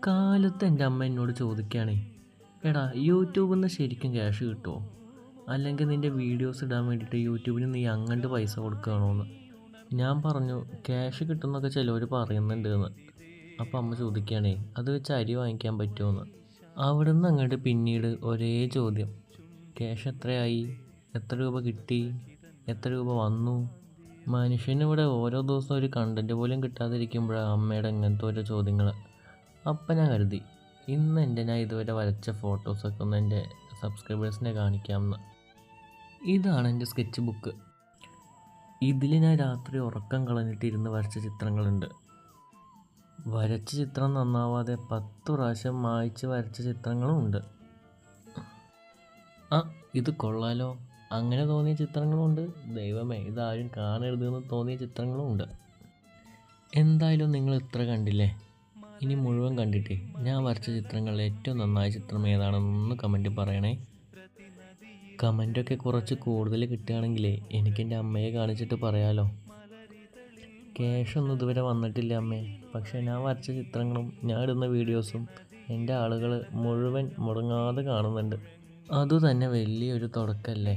കാലത്ത് എൻ്റെ അമ്മ എന്നോട് ചോദിക്കുകയാണേ, എടാ യൂട്യൂബിൽ നിന്ന് ശരിക്കും ക്യാഷ് കിട്ടുമോ, അല്ലെങ്കിൽ നിൻ്റെ വീഡിയോസ് ഇടാൻ വേണ്ടിയിട്ട് യൂട്യൂബിന് നീ അങ്ങോട്ട് പൈസ കൊടുക്കുകയാണോ എന്ന്. ഞാൻ പറഞ്ഞു ക്യാഷ് കിട്ടുമെന്നൊക്കെ ചിലവർ പറയുന്നുണ്ട് എന്ന്. അപ്പോൾ അമ്മ ചോദിക്കുകയാണേ, അത് വെച്ച് അരി വാങ്ങിക്കാൻ പറ്റുമോ എന്ന്. അവിടെ നിന്ന് അങ്ങോട്ട് പിന്നീട് ഒരേ ചോദ്യം, ക്യാഷ് എത്രയായി, എത്ര രൂപ കിട്ടി, എത്ര രൂപ വന്നു. മനുഷ്യനിവിടെ ഓരോ ദിവസവും ഒരു കണ്ടൻറ്റ് പോലും കിട്ടാതിരിക്കുമ്പോഴാണ് അമ്മയുടെ ഇങ്ങനത്തെ ഓരോ ചോദ്യങ്ങൾ. അപ്പം ഞാൻ കരുതി ഇന്ന് ഞാൻ ഇതുവരെ വരച്ച ഫോട്ടോസൊക്കെ ഒന്ന് എൻ്റെ സബ്സ്ക്രൈബേഴ്സിനെ കാണിക്കാമെന്ന്. ഇതാണ് എൻ്റെ സ്കെച്ച് ബുക്ക്. ഇതിൽ ഞാൻ രാത്രി ഉറക്കം കളഞ്ഞിട്ടിരുന്ന് വരച്ച ചിത്രങ്ങളുണ്ട്. വരച്ച ചിത്രം നന്നാവാതെ 10 പ്രാവശ്യം മായ്ച്ച് വരച്ച ചിത്രങ്ങളും ഉണ്ട്. ഇത് കൊള്ളാലോ, അങ്ങനെ തോന്നിയ ചിത്രങ്ങളുമുണ്ട്. ദൈവമേ, ഇതാരും കാണരുതെന്ന് തോന്നിയ ചിത്രങ്ങളും ഉണ്ട്. എന്തായാലും നിങ്ങൾ ഇത്ര കണ്ടില്ലേ, ഇനി മുഴുവൻ കണ്ടിട്ടേ ഞാൻ വരച്ച ചിത്രങ്ങളിൽ ഏറ്റവും നന്നായ ചിത്രം ഏതാണെന്നൊന്ന് കമൻറ്റ് പറയണേ. കമൻറ്റൊക്കെ കുറച്ച് കൂടുതൽ കിട്ടുകയാണെങ്കിലേ എനിക്കെൻ്റെ അമ്മയെ കാണിച്ചിട്ട് പറയാലോ. ക്യാഷൊന്നും ഇതുവരെ വന്നിട്ടില്ല അമ്മേ, പക്ഷേ ഞാൻ വരച്ച ചിത്രങ്ങളും ഞാൻ ഇടുന്ന വീഡിയോസും എൻ്റെ ആളുകൾ മുഴുവൻ മുടങ്ങാതെ കാണുന്നുണ്ട്. അതുതന്നെ വലിയൊരു തുടക്കമല്ലേ.